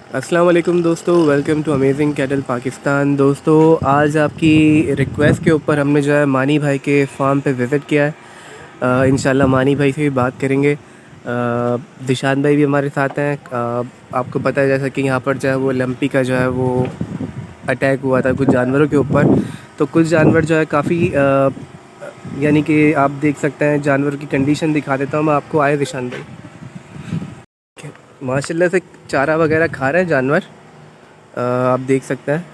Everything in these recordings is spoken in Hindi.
अस्सलाम वालेकुम दोस्तों, welcome to amazing cattle Pakistan. दोस्तों, आज आपकी रिक्वेस्ट के ऊपर हमने जो है मानी भाई के फार्म पे विज़िट किया है। इंशाल्लाह मानी भाई से भी बात करेंगे। दिशान भाई भी हमारे साथ हैं। आपको पता है जैसा कि यहाँ पर जो है वो लंपी का जो है वो अटैक हुआ था कुछ जानवरों के ऊपर। तो कुछ जानवर जो है काफ़ी यानी कि आप देख सकते हैं, जानवर की कंडीशन दिखा देता हूँ मैं आपको। आए दिशान भाई, माशाल्लाह से चारा वगैरह खा रहे हैं जानवर। आप देख सकते हैं।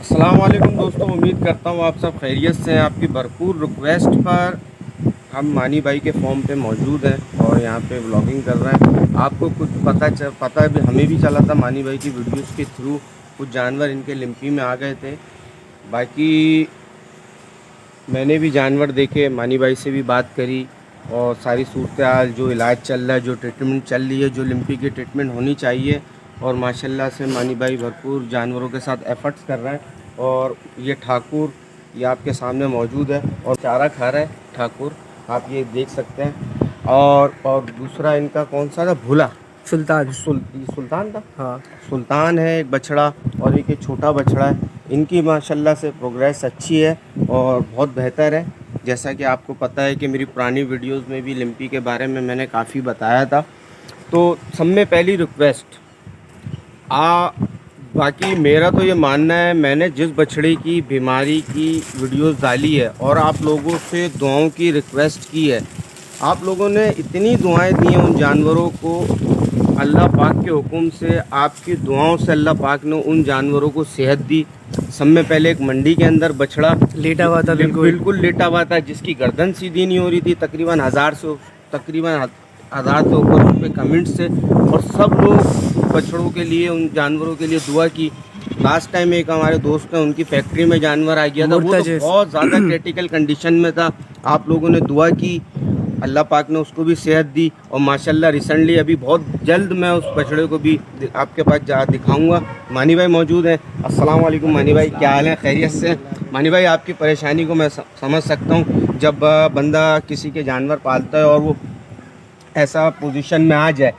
अस्सलाम वालेकुम दोस्तों, उम्मीद करता हूँ आप सब खैरियत से हैं। आपकी भरपूर रिक्वेस्ट पर हम मानी भाई के फॉर्म पे मौजूद हैं और यहाँ पे व्लॉगिंग कर रहे हैं। आपको कुछ पता भी हमें भी चला था मानी भाई की वीडियोस के थ्रू। कुछ जानवर इनके लिम्पी में आ गए थे। बाकी मैंने भी जानवर देखे, मानी भाई से भी बात करी और सारी सूरत हाल, जो इलाज चल रहा है, जो ट्रीटमेंट चल रही है, जो लिम्पी की ट्रीटमेंट होनी चाहिए, और माशाल्लाह से मानी भाई भरपूर जानवरों के साथ एफर्ट्स कर रहे हैं। और ये ठाकुर ये आपके सामने मौजूद है और चारा खा रहा है ठाकुर, आप ये देख सकते हैं। और दूसरा इनका कौन सा था, भूला सुल्तान। सुल्तान था। हाँ, सुल्तान है एक बछड़ा और एक छोटा बछड़ा है। इनकी माशाल्लाह से प्रोग्रेस अच्छी है और बहुत बेहतर है। जैसा कि आपको पता है कि मेरी पुरानी वीडियोस में भी लिम्पी के बारे में मैंने काफ़ी बताया था। तो सब में पहली रिक्वेस्ट बाकी मेरा तो ये मानना है, मैंने जिस बछड़े की बीमारी की वीडियोस डाली है और आप लोगों से दुआओं की रिक्वेस्ट की है, आप लोगों ने इतनी दुआएं दी हैं उन जानवरों को। अल्लाह पाक के हुक्म से, आपकी दुआओं से अल्लाह पाक ने उन जानवरों को सेहत दी। सब में पहले एक मंडी के अंदर बछड़ा लेटा हुआ था, बिल्कुल लेटा हुआ था, जिसकी गर्दन सीधी नहीं हो रही थी। तकरीबन हज़ार से ऊपर उस पर कमेंट्स थे और सब लोग बछड़ों के लिए, उन जानवरों के लिए दुआ की। लास्ट टाइम एक हमारे दोस्त है, उनकी फैक्ट्री में जानवर आ गया था, वो तो बहुत ज़्यादा क्रिटिकल कंडीशन में था। आप लोगों ने दुआ की, अल्लाह पाक ने उसको भी सेहत दी और माशाल्लाह रिसेंटली अभी बहुत जल्द मैं उस बछड़े को भी आपके पास दिखाऊंगा। मानी भाई मौजूद हैं। अस्सलाम वालेकुम मानी भाई, क्या हाल है, खैरियत से? मानी भाई, आपकी परेशानी को मैं समझ सकता हूँ। जब बंदा किसी के जानवर पालता है और वो ऐसा पोजीशन में आ जाए,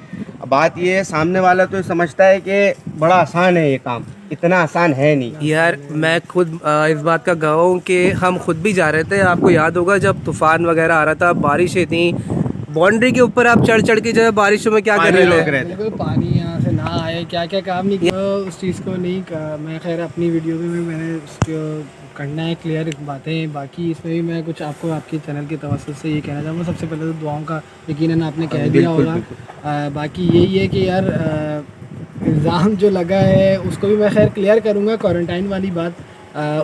बात ये है, सामने वाला तो समझता है कि बड़ा आसान है ये काम, इतना आसान है नहीं यार। मैं खुद इस बात का गवाह हूँ कि हम खुद भी जा रहे थे। आपको याद होगा जब तूफ़ान वगैरह आ रहा था, बारिशें थी, बाउंड्री के ऊपर आप चढ़ चढ़ के जो है बारिशों में क्या कर रहे थे? पानी यहाँ से ना आए, क्या क्या काम नहीं किया उस चीज़ को नहीं मैं खैर अपनी वीडियो में मैंने उसको करना है क्लियर बातें। बाकी इसमें भी मैं कुछ आपको आपके चैनल की तवज्जो से ये कहना चाहूँगा। सबसे पहले तो दुआओं का यकीनन आपने कह दिया होगा। बाकी यही है कि यार इल्ज़ाम जो लगा है उसको भी मैं खैर क्लियर करूँगा। क्वारंटाइन वाली बात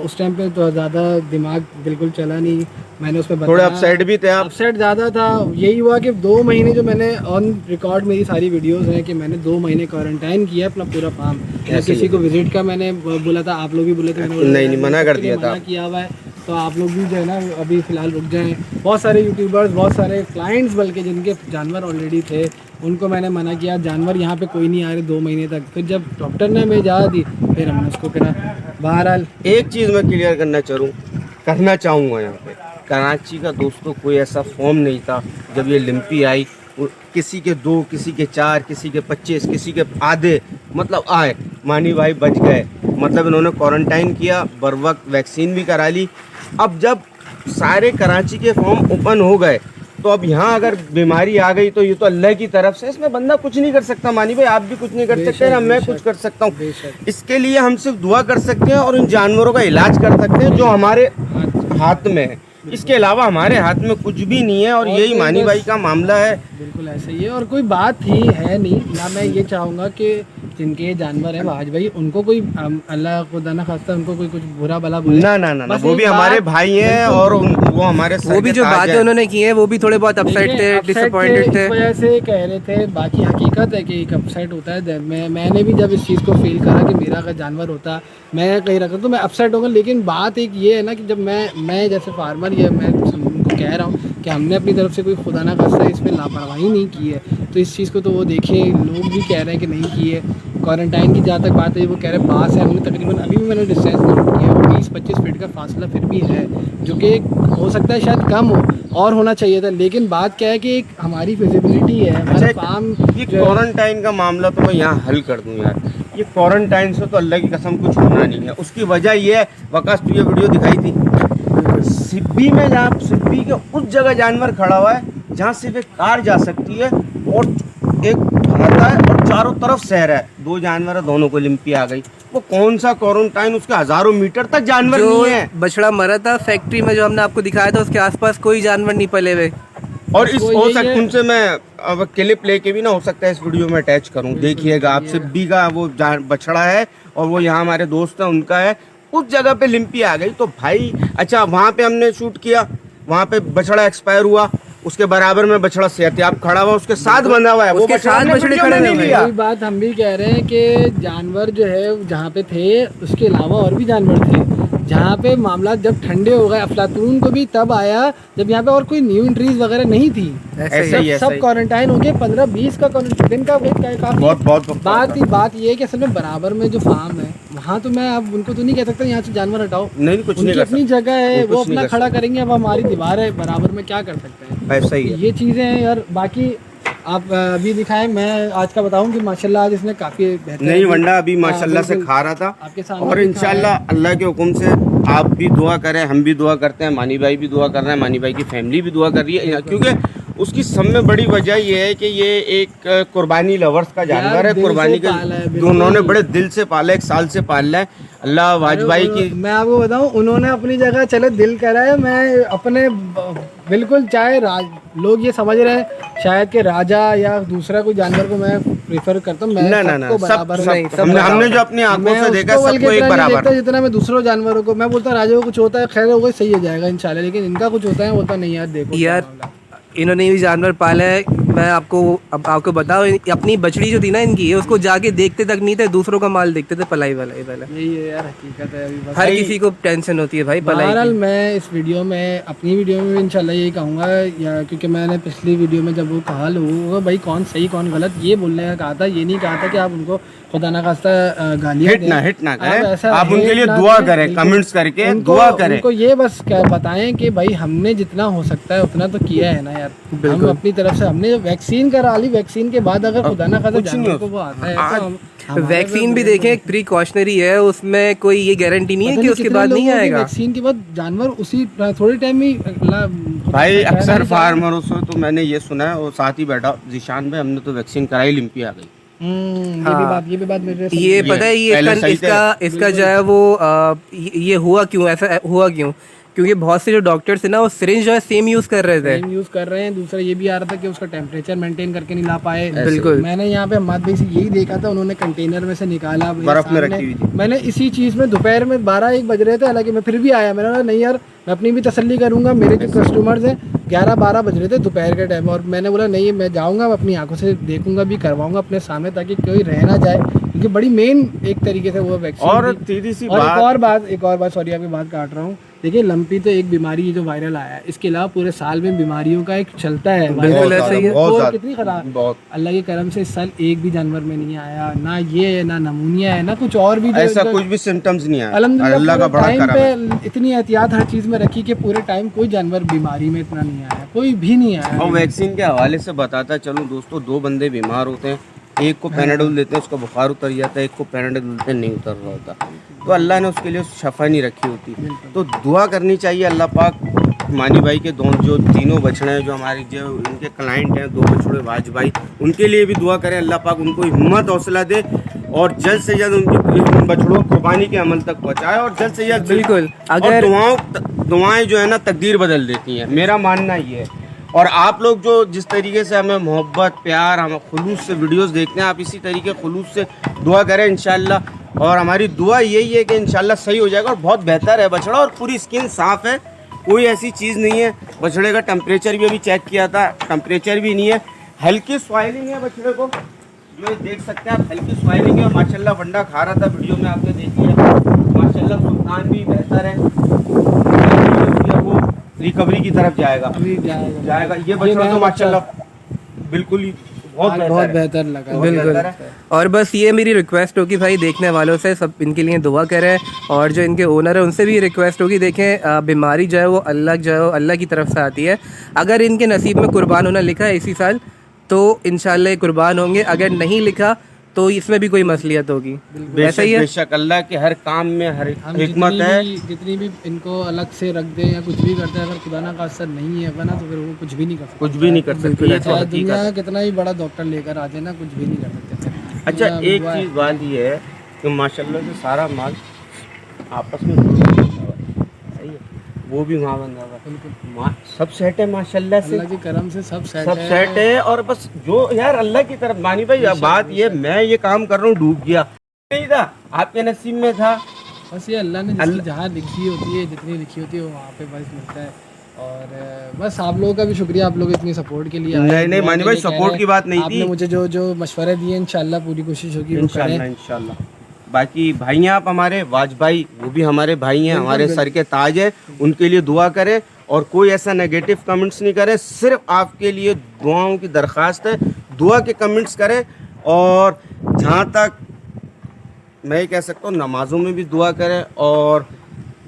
उस टाइम पे तो ज़्यादा दिमाग बिल्कुल चला नहीं, मैंने उस पर थोड़े अपसेट भी थे आप। अपसेट ज़्यादा था। यही हुआ कि 2 महीने जो मैंने ऑन रिकॉर्ड मेरी सारी वीडियोस हैं कि मैंने 2 महीने क्वारंटाइन किया अपना पूरा फार्म। किसी को विजिट का मैंने बोला था, आप लोग भी बोले थे, मैंने नहीं मना कर दिया था, मना किया हुआ है। तो आप लोग भी जो है ना अभी फ़िलहाल रुक जाएँ। बहुत सारे यूट्यूबर्स, बहुत सारे क्लाइंट्स बल्कि जिनके जानवर ऑलरेडी थे, उनको मैंने मना किया, जानवर यहाँ पे कोई नहीं आ रहे 2 महीने तक। फिर जब डॉक्टर ने हमें इजाज़त दी फिर हमने उसको करा। बहरहाल एक चीज़ मैं क्लियर करना चाहूँगा यहाँ पे, कराची का दोस्तों कोई ऐसा फॉर्म नहीं था जब ये लिम्पी आई। किसी के 2, किसी के 4, किसी के 25, किसी के आधे मतलब आए, मानी भाई बच गए। मतलब इन्होंने क्वारंटाइन किया, बर वक्त वैक्सीन भी करा ली। अब जब सारे कराची के फॉर्म ओपन हो गए तो अब यहाँ अगर बीमारी आ गई तो ये तो अल्लाह की तरफ से, इसमें बंदा कुछ नहीं कर सकता। मानी भाई, आप भी कुछ नहीं कर सकते ना मैं कुछ कर सकता हूँ। इसके लिए हम सिर्फ दुआ कर सकते हैं और इन जानवरों का इलाज कर सकते हैं जो हमारे हाथ में है। इसके अलावा हमारे हाथ में कुछ भी नहीं है और यही मानी भाई का मामला है। बिल्कुल ऐसा ही है और कोई बात ही है नहीं ना। मैं ये चाहूँगा कि जिनके जानवर है भाज भाई, उनको कोई अल्लाह खुदा ना खास्ता उनको कोई कुछ बुरा भला बोले ना, वो भी हमारे भाई हैं और वो हमारे वो भी जो बातें उन्होंने की है वो भी थोड़े बहुत अपसेट थे, डिसअपॉइंटेड थे, इस वजह से कह रहे थे। बाकी हकीकत है कि एक अपसेट होता है। मैंने भी जब इस चीज़ को फील करा कि मेरा अगर जानवर होता, मैं कहीं रखता तो मैं अपसेट होगा। लेकिन बात एक ये है ना कि जब मैं जैसे फार्मर या मैं उनको कह रहा हूँ कि हमने अपनी तरफ से कोई खुदा ना खास्ता इसमें लापरवाही नहीं की है, तो इस चीज़ को तो वो देखें, लोग भी कह रहे हैं कि नहीं की है। क्वारंटाइन की जहाँ तक बात है, वो कह रहे हैं पास है, हमने तकरीबन अभी भी मैंने डिस्टेंस नोट किया है 20-25 फीट का फासला फिर भी है, जो कि हो सकता है शायद कम हो, और होना चाहिए था। लेकिन बात क्या है कि एक हमारी फिजिबिलिटी है, हमारा फार्म। ये क्वारंटाइन का मामला तो मैं यहाँ हल कर दूँ यार। ये क्वारंटाइन से तो अल्लाह की कसम कुछ होना नहीं है। उसकी वजह ये है, वकास तू ये वीडियो दिखाई थी सिब्बी में, जहाँ सिब्बी के उस जगह जानवर खड़ा हुआ है जहाँ सिर्फ एक कार जा सकती है और एक खाता है और चारों तरफ शहर है। दो जानवर है, दोनों को लिम्पी आ गई। वो कौन सा क्वारंटाइन, उसके हजारों मीटर तक जानवर जो नहीं है। बछड़ा मरा था फैक्ट्री में जो हमने आपको दिखाया था, उसके आसपास कोई जानवर नहीं पले हुए। और इस तो हो यही सकता है। उनसे मैं अब क्लिप लेके भी ना हो सकता है इस वीडियो में अटैच करूं, देखिएगा आप। सिब्बी का वो बछड़ा है और वो यहाँ हमारे दोस्त है उनका है। उस जगह पे लिम्पी आ गई तो भाई, अच्छा वहाँ पे हमने शूट किया, वहाँ पे बछड़ा एक्सपायर हुआ, उसके बराबर में बछड़ा सेहतियाब खड़ा हुआ, उसके साथ बंधा हुआ है, वो उसके बछड़ा साथ हमने बछड़े वीडियो खड़े में नहीं हुए हैं। लिया। वही बात हम भी कह रहे हैं कि जानवर जो है जहाँ पे थे उसके अलावा और भी जानवर थे। जहाँ पे मामला जब ठंडे हो गए, अफलातून को भी तब आया जब यहाँ पे और कोई न्यू एंट्रीज वगैरह नहीं थी। ऐसे ही ऐसे ही है। सब क्वारंटाइन हो गए, 15-20 का दिन का वेट काफी। बहुत बात ये है कि असल में बराबर में जो फार्म है वहाँ तो मैं अब उनको तो नहीं कह सकता यहाँ से जानवर हटाओ। नहीं, कुछ नहीं उनकी कर अपनी सकते। जगह है, वो वो कुछ नहीं अपना कर खड़ा करेंगे। अब हमारी दीवार है बराबर में, क्या कर सकते हैं। ऐसा ही है। ये चीज़ें हैं यार। बाकी आप अभी दिखाएं, मैं आज का बताऊं कि माशाल्लाह आज इसने काफ़ी बेहतर नहीं वंडा अभी माशाल्लाह से बिल्कुल खा रहा था आपके सामने और भी इंशाल्लाह अल्लाह के हुक्म से आप भी दुआ करें, हम भी दुआ करते हैं, मानी भाई भी दुआ कर रहे हैं, मानी भाई की फैमिली भी दुआ कर रही है, क्योंकि उसकी सब में बड़ी वजह ये है कि ये एक कुर्बानी लवर्स का जानवर है। दिल से कुर्बानी के पाला है, बिल्कुल। उन्होंने बड़े दिल से पाला, 1 साल से पाल रहा है। अल्लाह वाजबाई की मैं आपको बताऊं, उन्होंने अपनी जगह चले दिल करा है। मैं अपने बिल्कुल चाहे लोग ये समझ रहे हैं शायद कि राजा या दूसरा कोई जानवर को मैं प्रेफर करता हूँ। मैं ना सबको बराबर नहीं, सब हमने बराबर। जो अपनी आंखों मैं से देखा उसको सबको बल्कि एक इतना नहीं बराबर। देखता जितना मैं दूसरों जानवरों को। मैं बोलता राजा को कुछ होता है, खैर वो सही हो जाएगा इंशाल्लाह, लेकिन इनका कुछ होता है बोलता नहीं यार देखो क्या यार मामला। इन्होंने भी जानवर पाला है। मैं आपको बताओ, अपनी बछड़ी जो थी ना इनकी, उसको जाके देखते तक नहीं थे, दूसरों का माल देखते थे पलाई वाला। यही है यार हकीकत है। अभी बस हर किसी को टेंशन होती है भाई पलाई बहरहाल की। मैं इस वीडियो में, अपनी वीडियो में भी इंशाल्लाह यही कहूँगा, या क्योंकि मैंने पिछली वीडियो में जब वो कहा लोगों को भाई कौन सही कौन गलत ये बोलने का कहा था, ये नहीं कहा था कि आप उनको खुदा ना खास्ता गालियाँ हिट ना करें, ऐसा आप उनके hate लिए ना दुआ करें, करें, बिल्कुल। कमेंट्स करके उनको- दुआ करें। उनको ये बस क्या बताएं कि भाई हमने जितना हो सकता है उतना तो किया है ना यार। हम अपनी तरफ से हमने वैक्सीन करा ली, वैक्सीन के बाद अगर खुदा ना खास्ता कुछ नहीं जानवर को हो- वो आता है तो हमारे वैक्सीन पे- भी देखें, एक प्रिकॉशनरी है, उसमें कोई ये गारंटी नहीं है पता कि नहीं उसके कितने बाद नहीं लोगों की आएगा। वैक्सीन के बाद जानवर उसी थोड़े टाइम में भाई अक्सर फार्मरों से तो मैंने ये सुना है, और साथ ही बैठा जीशान भाई, हमने तो वैक्सीन कराई, लिम्पी आ गई। ये भी बात मेरे से ये पता है, ये पहले इसका सही थे। इसका जो है वो ये हुआ क्यों, ऐसा हुआ क्यों? क्योंकि बहुत से जो डॉक्टर्स है ना, वो सिरिंज जो है सेम यूज कर रहे थे। यूज कर रहे हैं। दूसरा ये भी आ रहा था कि उसका टेम्परेचर मेंटेन करके नहीं ला पाए। बिल्कुल। मैंने यहाँ पे अहमद भाई से यही देखा था, उन्होंने कंटेनर में से निकाला मेरे बर्फ में सामने। रखी हुई थी। मैंने इसी चीज़ में दोपहर में 12-1 बज रहे थे, हालांकि मैं फिर भी आया। मैंने बोला नहीं यार मैं अपनी भी तसल्ली करूंगा, मेरे जो कस्टमर्स हैं 11-12 बज रहे थे दोपहर के टाइम, और मैंने बोला नहीं मैं जाऊँगा, मैं अपनी आंखों से देखूंगा भी, करवाऊंगा अपने सामने, ताकि कोई रह ना जाए, क्योंकि बड़ी मेन एक तरीके से वो वैक्सीन और थी। सीधी सी और बात, एक और बात सॉरी आपकी बात काट रहा हूँ। देखिए लंपी तो एक बीमारी है जो वायरल आया है, इसके अलावा पूरे साल में बीमारियों का एक चलता है बिल्कुल वायरल। ऐसा ही है। बहुत और ज्यादा, कितनी खराब, बहुत। अल्लाह के करम से इस साल एक भी जानवर में नहीं आया, ना ये है ना नमूनिया है ना कुछ और भी ऐसा कुछ भी सिम्टम्स नहीं आया। अल्हम्दुलिल्लाह अल्लाह का पूरे बड़ा टाइम करम है। पे इतनी एहतियात हर चीज़ में रखी कि पूरे टाइम कोई जानवर बीमारी में इतना नहीं आया, कोई भी नहीं आया। और वैक्सीन के हवाले से बताता चलूँ दोस्तों, 2 बंदे बीमार होते हैं, एक को पैनाडोल देते हैं उसका बुखार उतर जाता है, एक को पैनाडोल देते हैं नहीं उतर रहा होता, तो अल्लाह ने उसके लिए शफा नहीं रखी होती। तो दुआ करनी चाहिए अल्लाह पाक मानी भाई के जो तीनों बछड़े हैं, जो हमारे जो इनके क्लाइंट हैं 2 बछड़े वाज भाई, उनके लिए भी दुआ करें, अल्लाह पाक उनको हिम्मत हौसला दे और जल्द से जल्द उनकी बछड़ों को कुर्बानी के अमल तक पहुँचाए, और जल्द से जल्द बिल्कुल। अगर दुआएं जो है ना तकदीर बदल देती हैं, मेरा मानना ये है। और आप लोग जो जिस तरीके से हमें मोहब्बत प्यार, हम खुलूस से वीडियोस देखते हैं, आप इसी तरीके खुलूस से दुआ करें इंशाल्लाह, और हमारी दुआ यही है कि इंशाल्लाह सही हो जाएगा और बहुत बेहतर है बछड़ा, और पूरी स्किन साफ़ है, कोई ऐसी चीज़ नहीं है। बछड़े का टेम्परेचर भी अभी चेक किया था, टेम्परेचर भी नहीं है, हल्की स्वाइलिंग है बछड़े को, जो देख सकते हैं आप, हल्की स्वाइलिंग है। माशाल्लाह वंडा खा रहा था, वीडियो में आपने देख लिया, माशाल्लाह सुल्तान भी बेहतर है, वो रिकवरी की तरफ जाएगा। ये बछड़ा तो माशाल्लाह बिल्कुल ही बहुत बेहतर बहुत है। बेहतर लगा। बिल्कुल। बेहतर है। और बस ये मेरी रिक्वेस्ट होगी भाई देखने वालों से, सब इनके लिए दुआ करें, और जो इनके ओनर है उनसे भी रिक्वेस्ट होगी, देखें बीमारी जो है वो अल्लाह की तरफ से आती है। अगर इनके नसीब में कुर्बान होना लिखा है इसी साल तो इंशाल्लाह ये कुर्बान होंगे, अगर नहीं लिखा तो इसमें भी कोई मसलियत होगी। ऐसा ही है। बेशक अल्लाह के हर काम में हर हम हिकमत है। जितनी भी इनको अलग से रख दें या कुछ भी करते हैं, अगर खुदा ना का असर नहीं है बना तो फिर वो कुछ भी नहीं कर सकते। कुछ भी नहीं कर सकते, ये तो चाहे हकीकत दुनिया है। का कितना ही बड़ा डॉक्टर लेकर आ जाए ना, कुछ भी नहीं कर सकते। अच्छा दुनिया एक दुआ है। चीज़ बात ये है कि माशाल्लाह से सारा माल आपस में सही है, वो भी वहाँ बन जाएगा, सब सेट है माशाल्लाह से, अल्लाह के करम से सब सब सेट है। और बस जो यार अल्लाह की तरफ मानी भाई, अब बात ये मैं ये काम कर रहा हूँ डूब गया नहीं था, आपके नसीब में था। बस ये अल्लाह ने जिसकी जहाँ लिखी होती है, जितनी लिखी होती है वो वहाँ पे बस मिलता है। और बस आप लोगों का भी शुक्रिया, आप लोग इतनी सपोर्ट के लिए आए। नहीं नहीं दुआ मानी के भाई लिए कह रहे सपोर्ट हैं। की बात नहीं आपने थी। मुझे जो जो मशवरे दिए इंशाल्लाह पूरी कोशिश होगी वो इंशाल्लाह करें। इंशाल्लाह। बाकी भाई हैं आप हमारे वाज भाई, वो भी हमारे भाई हैं, हमारे सर के ताज है, उनके लिए दुआ करें और कोई ऐसा नेगेटिव कमेंट्स नहीं करें। सिर्फ आपके लिए दुआओं की दरख्वास्त है, दुआ के कमेंट्स करें। और जहाँ तक मैं ये कह सकता हूँ नमाज़ों में भी दुआ करें, और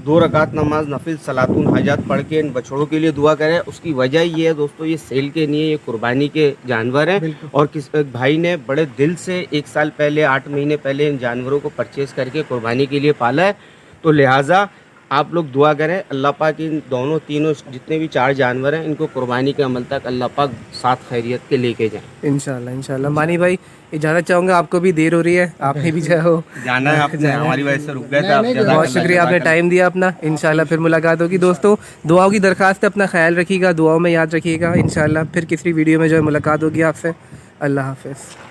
2 रकात नमाज नफिल सलातुल हाजात पढ़ के इन बछड़ों के लिए दुआ करें। उसकी वजह ये है दोस्तों, ये सेल के नहीं है, ये कुर्बानी के जानवर हैं। और किस भाई ने बड़े दिल से 1 साल पहले 8 महीने पहले इन जानवरों को परचेज़ करके कुर्बानी के लिए पाला है। तो लिहाजा आप लोग दुआ करें, अल्लाह पाक इन दोनों तीनों जितने भी 4 जानवर हैं इनको कुर्बानी के अमल तक अल्लाह पाक साथ खैरियत के लेके जाएं। इंशाल्लाह इंशाल्लाह। मानी भाई इजाज़त चाहूँगा, आपको भी देर हो रही है, आपने भी जाओ, जाना है आपने, हमारी वजह से रुक गए थे आप। बहुत शुक्रिया आपने टाइम दिया अपना। इंशाल्लाह फिर मुलाकात होगी दोस्तों। दुआओं की दरख्वास्त है, अपना ख्याल रखिएगा, दुआओं में याद रखिएगा। इंशाल्लाह फिर किसी वीडियो में जो है मुलाकात होगी आपसे। अल्लाह हाफ़िज़।